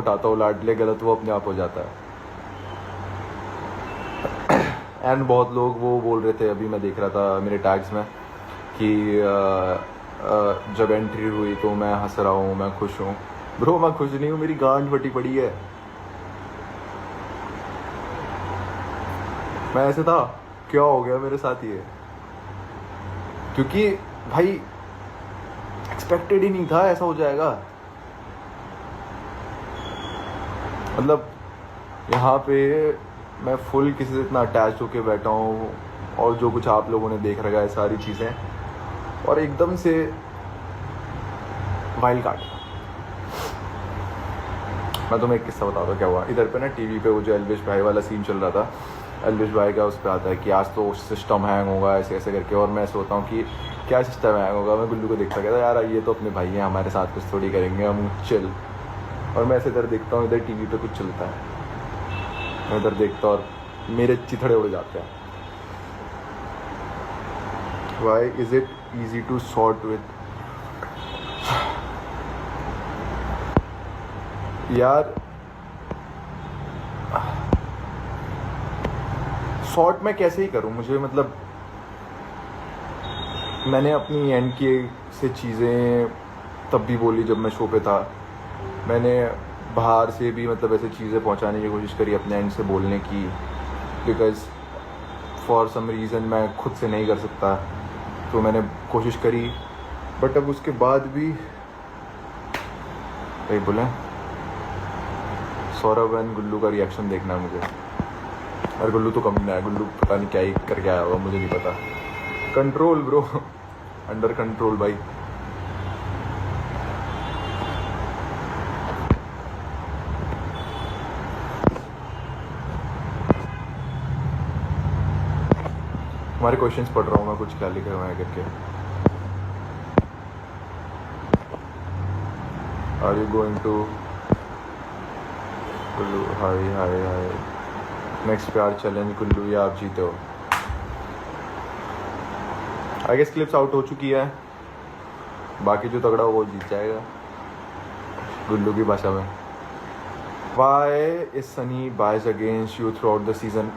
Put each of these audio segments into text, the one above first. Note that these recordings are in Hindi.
उठाता हूँ लाडले गलत वो अपने आप हो जाता है। एंड बहुत लोग वो बोल रहे थे, अभी मैं देख रहा था मेरे टैग्स में कि जब एंट्री हुई तो मैं हंस रहा हूँ, मैं खुश हूँ। ब्रो मैं खुश नहीं हूँ, मेरी गांड फटी पड़ी है। मैं ऐसे था, क्या हो गया मेरे साथ ये? क्योंकि भाई एक्सपेक्टेड ही नहीं था ऐसा हो जाएगा। मतलब यहाँ पे मैं फुल किसी से इतना अटैच होके बैठा हूँ, और जो कुछ आप लोगों ने देख रखा है सारी चीज़ें, और एकदम से वाइल्ड कार्ड। मैं तुम्हें एक किस्सा बताता हूँ क्या हुआ। इधर पे ना टीवी पे वो जो एल्विश भाई वाला सीन चल रहा था, एल्विश भाई का उस पर आता है कि आज तो सिस्टम हैंग होगा ऐसे ऐसे करके, और मैं सोचता हूँ कि क्या सिस्टम हैंग होगा। मैं गुल्लू को देखता कहता यार ये तो अपने भाई हैं, हमारे साथ कुछ थोड़ी करेंगे, हम चिल। और मैं ऐसे इधर देखता हूँ, इधर टीवी पे कुछ चलता है, मैं इधर देखता हूँ और मेरे चिथड़े उड़ जाते हैं। Why is it easy to sort with? यार शॉर्ट मैं कैसे ही करूं, मुझे मतलब मैंने अपनी एंड की से चीज़ें तब भी बोली जब मैं शो पे था। मैंने बाहर से भी मतलब ऐसे चीज़ें पहुंचाने की कोशिश करी अपने एंड से बोलने की, बिकॉज़ फॉर सम रीज़न मैं खुद से नहीं कर सकता, तो मैंने कोशिश करी। बट अब उसके बाद भी भाई बोले सौरभ एंड गुल्लू का रिएक्शन देखना है मुझे। और गुल्लू तो कम नहीं है, गुल्लू पता नहीं क्या ही करके आया होगा, मुझे नहीं पता। कंट्रोल ब्रो, अंडर कंट्रोल भाई। हमारे क्वेश्चंस पढ़ रहा हूँ मैं, कुछ क्या लिखे हुए हैं करके। Are you going to Gullu? हाय हाय हाय। नेक्स्ट प्यार चैलेंज गुल्लू या आप जीते हो? आई गेस क्लिप्स आउट हो चुकी है, बाकी जो तगड़ा वो जीत जाएगा गुल्लू की भाषा में। Why is Sunny bias against you throughout the season?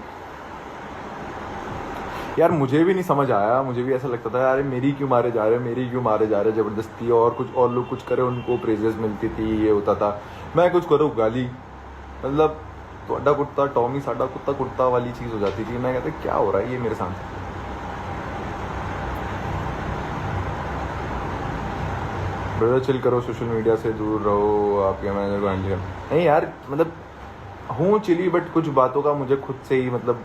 यार मुझे भी नहीं समझ आया, मुझे भी ऐसा लगता था यार मेरी क्यों मारे जा रहे हैं, मेरी क्यों मारे जा रहे हैं ज़बरदस्ती। और कुछ और लोग कुछ करे उनको प्रेजेस मिलती थी, ये होता था। मैं कुछ करूँ गाली, मतलब तोड़ा कुत्ता टॉमी साडा कुत्ता कुत्ता वाली चीज़ हो जाती थी। मैं कहता क्या हो रहा है ये मेरे साथ? ब्रदर चिल करो, सोशल मीडिया से दूर रहो, आपके मैनेजर को हैंडल करो। नहीं यार मतलब हूँ चिली, बट कुछ बातों का मुझे खुद से ही मतलब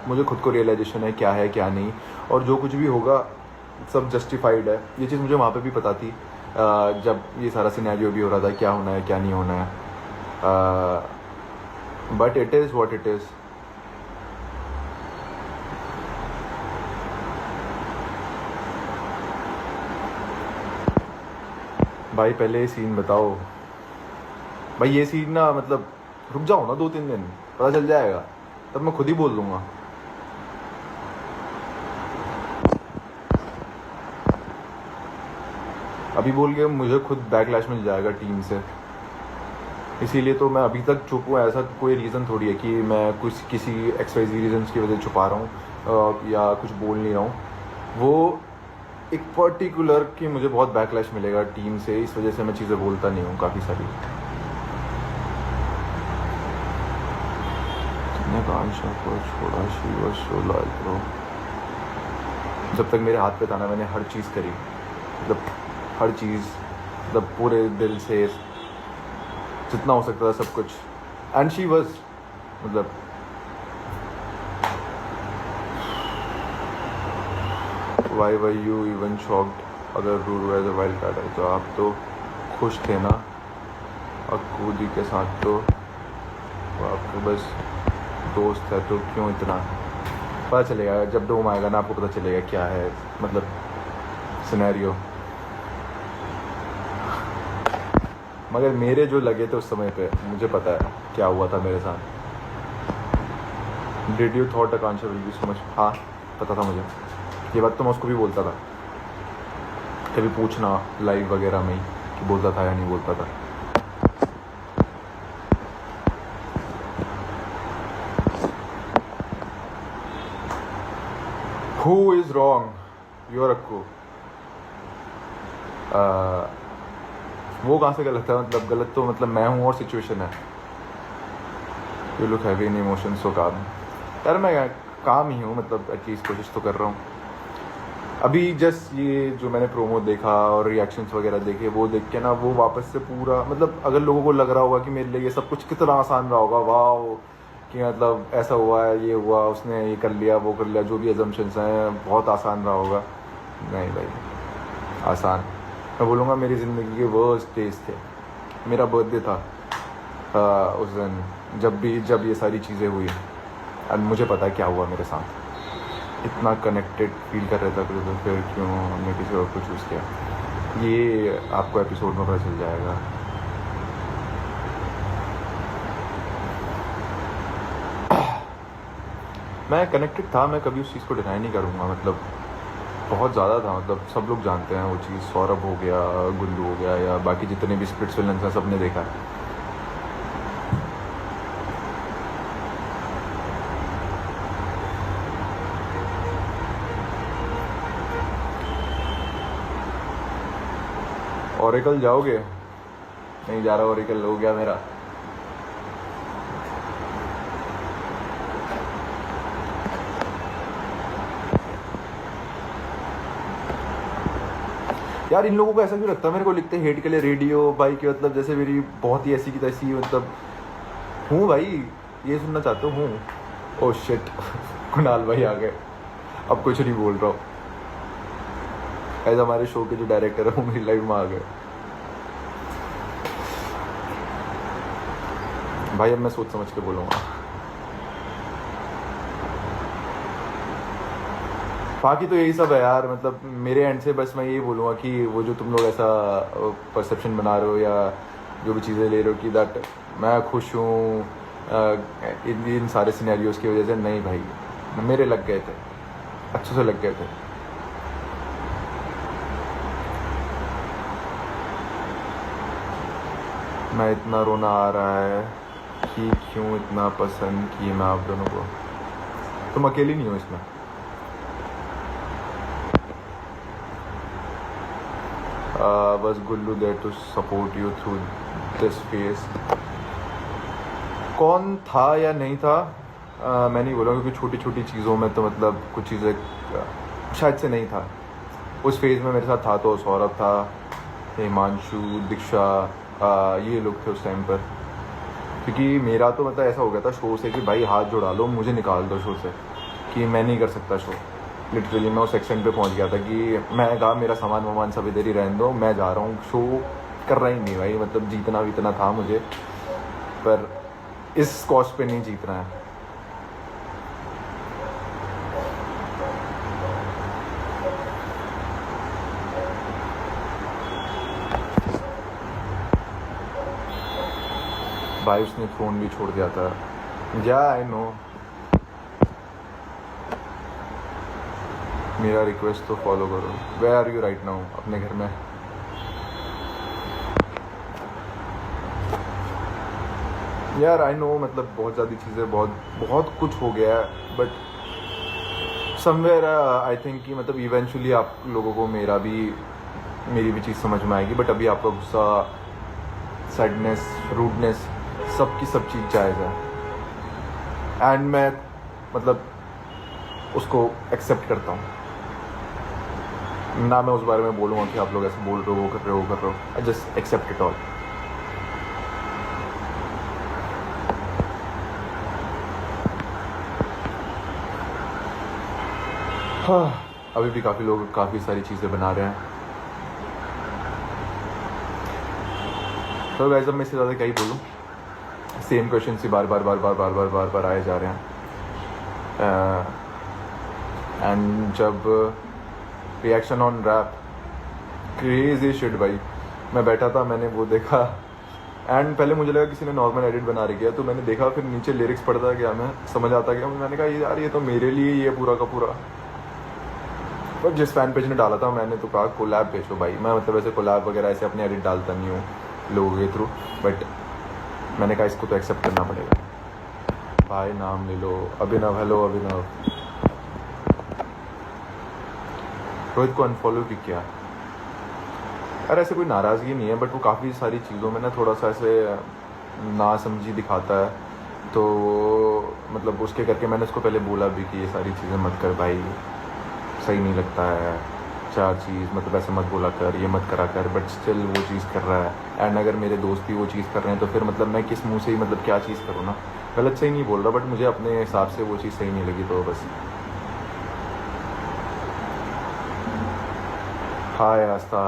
मुझे खुद को रियलाइजेशन है क्या है क्या नहीं, और जो कुछ भी होगा सब जस्टिफाइड है। ये चीज़ मुझे वहाँ पे भी पता थी जब ये सारा सिनेरियो भी हो रहा था, क्या होना है क्या नहीं होना है। But it is what it is. भाई पहले ये सीन बताओ भाई, ये सीन ना मतलब रुक जाओ ना 2-3 दिन, पता चल जाएगा, तब मैं खुद ही बोल दूंगा। अभी बोल के मुझे खुद बैकलैश मिल जाएगा टीम से, इसीलिए तो मैं अभी तक चुप हूँ। ऐसा कोई रीज़न थोड़ी है कि मैं कुछ किसी XYZ रीजन्स की वजह छुपा रहा हूँ या कुछ बोल नहीं रहा हूँ। वो एक पर्टिकुलर कि मुझे बहुत बैकलैश मिलेगा टीम से, इस वजह से मैं चीज़ें बोलता नहीं हूँ काफ़ी सारी। आकांक्षा को छोड़ा she was so loyal bro. जब तक मेरे हाथ पे था ना मैंने हर चीज़ करी, मतलब हर चीज़, मतलब पूरे दिल से जितना हो सकता था सब कुछ। एंड शी वाज मतलब why were you even shocked अगर Ruru as a wild card है? तो आप तो खुश थे ना अक्कूदी के साथ, तो आप तो बस दोस्त है, तो क्यों इतना? पता चलेगा जब डोम आएगा ना, आपको पता चलेगा क्या है मतलब सिनेरियो। मगर मेरे जो लगे थे उस समय पे, मुझे पता है क्या हुआ था मेरे साथ। Did you thought Akanksha will be so much? हाँ पता था मुझे, ये बात तो मैं उसको भी बोलता था, कभी पूछना लाइव वगैरह में कि बोलता था या नहीं बोलता था। Who is wrong, you are Akku. वो कहाँ से गलत है, मतलब गलत तो मतलब मैं हूँ और सिचुएशन है। You look heavy in emotions so काम। यार मैं काम ही हूँ, मतलब एटलीस्ट कोशिश तो कर रहा हूँ। अभी जस्ट ये जो मैंने प्रोमो देखा और रिएक्शंस वगैरह देखे, वो देख के ना वो वापस से पूरा, मतलब अगर लोगों को लग रहा होगा कि मेरे लिए ये सब कुछ कितना आसान रहा होगा, वाह कि मतलब ऐसा हुआ है, ये हुआ, उसने ये कर लिया, वो कर लिया, जो भी एजम्पशंस हैं, बहुत आसान रहा होगा। नहीं भाई, आसान मैं बोलूँगा मेरी ज़िंदगी के वर्स्ट डेज थे। मेरा बर्थडे था उस दिन, जब ये सारी चीज़ें हुई, और मुझे पता है क्या हुआ मेरे साथ। इतना कनेक्टेड फील कर रहा था, फिर क्यों हमने किसी और को चूज़ किया, ये आपको एपिसोड में पता चल जाएगा। मैं कनेक्टेड था, मैं कभी उस चीज़ को डिनाई नहीं करूँगा, मतलब बहुत ज़्यादा था, मतलब सब लोग जानते हैं वो चीज़। सौरभ हो गया, गुल्लू हो गया, या बाकी जितने भी स्प्लिट्स विलन्स हैं, सब ने देखा है। ओरेकल जाओगे? नहीं जा रहा, ओरेकल हो गया मेरा। यार इन लोगों को ऐसा क्यों लगता है मेरे को लिखते हेट के लिए रेडियो भाई की, मतलब जैसे मेरी बहुत ही ऐसी की तैसी, मतलब हूँ भाई, ये सुनना चाहते हूँ। ओह शिट कुणाल भाई आ गए, अब कुछ नहीं बोल रहा हूँ। ऐसा हमारे शो के जो डायरेक्टर है वो मेरी लाइफ में आ गए। भाई अब मैं सोच समझ के बोलूँगा। बाकी तो यही सब है यार, मतलब मेरे एंड से बस मैं यही बोलूँगा कि वो जो तुम लोग ऐसा परसेप्शन बना रहे हो या जो भी चीज़ें ले रहे हो कि दैट मैं खुश हूँ इन सारे सिनेरियोज़ की वजह से, नहीं भाई, मेरे लग गए थे, अच्छे से लग गए थे। मैं इतना रोना आ रहा है कि क्यों इतना पसंद किए मैं आप दोनों को। तुम अकेली नहीं हो इसमें। Was Gullu there to support you through this phase? कौन था या नहीं था, मैं नहीं बोलूँगा, क्योंकि छोटी छोटी चीज़ों में तो मतलब कुछ चीज़ें शायद से नहीं था। उस फेज़ में मेरे साथ था तो सौरभ था, हिमांशु, दीक्षा, ये लोग थे उस टाइम पर। क्योंकि मेरा तो मतलब ऐसा हो गया था शो से कि भाई हाथ जुड़ा लो, मुझे निकाल दो शो से, कि मैं नहीं कर सकता शो। लिटरली मैं उस सेक्शन पे पहुंच गया था कि मैं कहा मेरा सामान वामान सब इधर ही रहने दो, मैं जा रहा हूँ, शो कर रहा ही नहीं भाई, मतलब जीतना वीतना था मुझे, पर इस कॉस्ट पे नहीं जीतना है। भाई उसने फ़ोन भी छोड़ दिया था। या आई नो, मेरा रिक्वेस्ट तो फॉलो करो। Where are you right now? अपने घर में। यार आई नो, मतलब बहुत ज़्यादा चीज़ें, बहुत कुछ हो गया है, बट समवेयर आई थिंक कि मतलब इवेंचुअली आप लोगों को मेरी भी चीज़ समझ में आएगी। बट अभी आपका गुस्सा, सैडनेस, रूडनेस, सब की सब चीज़ जायज़ है, एंड मैं मतलब उसको एक्सेप्ट करता हूँ। ना मैं उस बारे में बोलूँगा कि आप लोग ऐसे बोल रहे हो, वो कर रहे हो, I just accept it all. हाँ, अभी भी काफ़ी लोग काफ़ी सारी चीज़ें बना रहे हैं, तो वैसे मैं इससे ज़्यादा क्या ही बोलूँ। सेम क्वेश्चन से बार बार आए जा रहे हैं। एंड जब reaction on rap, crazy shit भाई, मैं बैठा था, मैंने वो देखा, एंड पहले मुझे लगा किसी ने नॉर्मल एडिट बना रखी है, तो मैंने देखा, फिर नीचे लिरिक्स पढ़ता गया, मैं समझ आता गया, मैंने कहा यार ये तो मेरे लिए ये पूरा का पूरा। पर जिस फैन पेज ने डाला था, मैंने तो कहा कोलैब भेजो भाई। मैं मतलब ऐसे कोलैब वगैरह ऐसे अपने एडिट डालता नहीं हूँ लोगों के थ्रू, बट मैंने कहा इसको तो एक्सेप्ट करना पड़ेगा। भाई नाम ले लो, अभिनव। हेलो अभिनव। रोहित को अनफॉलो भी किया। अरे ऐसे कोई नाराज़गी नहीं है, बट वो काफ़ी सारी चीज़ों में ना थोड़ा सा ऐसे नासमझी दिखाता है, तो मतलब उसके करके मैंने उसको पहले बोला भी कि ये सारी चीज़ें मत कर भाई, सही नहीं लगता है, चार चीज़ मतलब ऐसे मत बोला कर, ये मत करा कर, बट स्टिल वो चीज़ कर रहा है। एंड अगर मेरे दोस्त भी वो चीज़ कर रहे हैं तो फिर मतलब मैं किस मुंह से ही मतलब क्या चीज़ करूँ ना। गलत से ही नहीं बोल रहा, बट मुझे अपने हिसाब से वो चीज़ सही नहीं लगी, तो बस। हाय आस्था।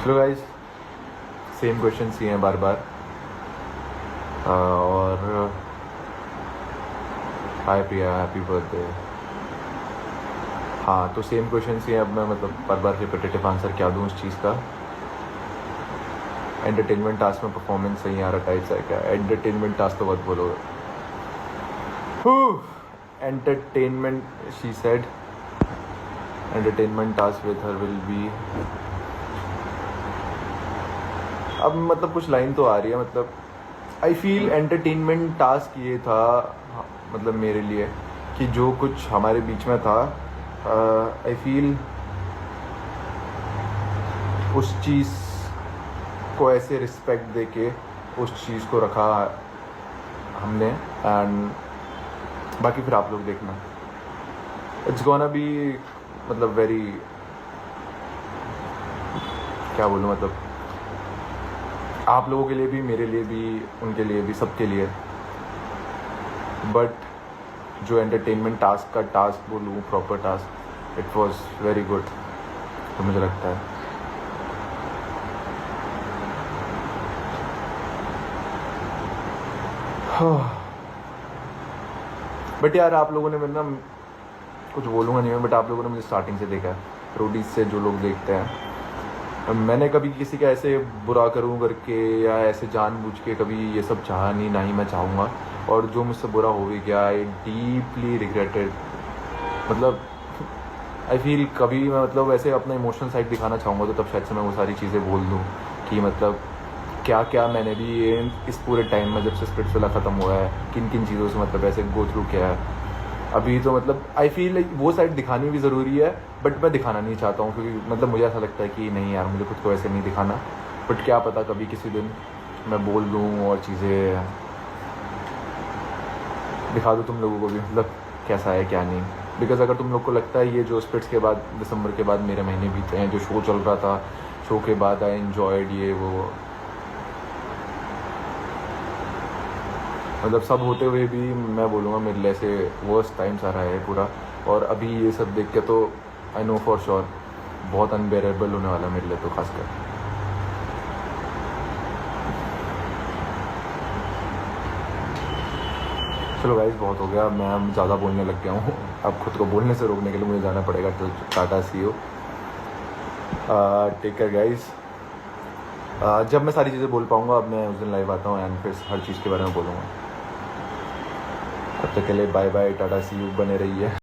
चलो गाइस, सेम क्वेश्चन ही हैं बार बार। और हाय प्रिया, हैप्पी बर्थडे। हाँ, तो सेम क्वेश्चन ही हैं। अब मैं मतलब बार बार रिपीटेटिव आंसर क्या दूँ उस चीज़ का। एंटरटेनमेंट टास्क में परफॉर्मेंस सही आ रहा टाइप से क्या? एंटरटेनमेंट टास्क तो बहुत बोलोगे। Entertainment, she said entertainment task with her will be. अब मतलब कुछ लाइन तो आ रही है, मतलब आई फील एंटरटेनमेंट टास्क ये था मतलब मेरे लिए कि जो कुछ हमारे बीच में था, आई फील उस चीज़ को ऐसे रिस्पेक्ट दे के उस चीज़ को रखा हमने। एंड बाकी फिर आप लोग देखना, इट्स गोना बी मतलब वेरी, क्या बोलूँ, मतलब आप लोगों के लिए भी, मेरे लिए भी, उनके लिए भी, सबके लिए। बट जो एंटरटेनमेंट टास्क का टास्क बोलूँ, proper task, it was very good, तो मुझे लगता है। बट यार आप लोगों ने मेरे ना, कुछ बोलूँगा नहीं मैं, बट आप लोगों ने मुझे स्टार्टिंग से देखा है, रोडीज से जो लोग देखते हैं, मैंने कभी किसी का ऐसे बुरा करूँ करके या ऐसे जानबूझ के कभी ये सब चाहा नहीं, ना ही मैं चाहूँगा। और जो मुझसे बुरा हो भी गया, आई डीपली रिग्रेटेड। मतलब आई फील कभी मैं मतलब ऐसे अपना इमोशनल साइड दिखाना चाहूँगा तो तब शायद से मैं वो सारी चीज़ें बोल दूँ कि मतलब क्या क्या मैंने भी इस पूरे टाइम में जब से स्पिरिट्सविला ख़त्म हुआ है, किन किन चीज़ों से मतलब ऐसे गो थ्रू किया है। अभी तो मतलब आई फील लाइक वो साइड दिखानी भी ज़रूरी है, बट मैं दिखाना नहीं चाहता हूँ, क्योंकि मतलब मुझे ऐसा लगता है कि नहीं यार, मुझे खुद को ऐसे नहीं दिखाना। बट क्या पता कभी किसी दिन मैं बोल दूँ और चीज़ें दिखा दूँ तुम लोगों को भी, मतलब कैसा है क्या नहीं। बिकॉज अगर तुम लोग को लगता है ये जो स्पिरिट्स के बाद, दिसंबर के बाद मेरे महीने बीते हैं, जो शो चल रहा था, शो के बाद आई एन्जॉयड ये वो, मतलब सब होते हुए भी मैं बोलूँगा मेरे लिए ऐसे वर्स्ट टाइम्स आ रहा है पूरा। और अभी ये सब देख के तो आई नो फॉर श्योर बहुत अनबेरेबल होने वाला मेरे लिए तो खासकर। चलो गाइस, बहुत हो गया, मैं ज़्यादा बोलने लग गया हूँ। अब खुद को बोलने से रोकने के लिए मुझे जाना पड़ेगा, तो Tata, see you, take care guys. जब मैं सारी चीज़ें बोल पाऊँगा अब मैं उस दिन लाइव आता हूँ एंड फिर हर चीज़ के बारे में बोलूँगा। तब तक के लिए bye bye, tata, see you, बने रहिए।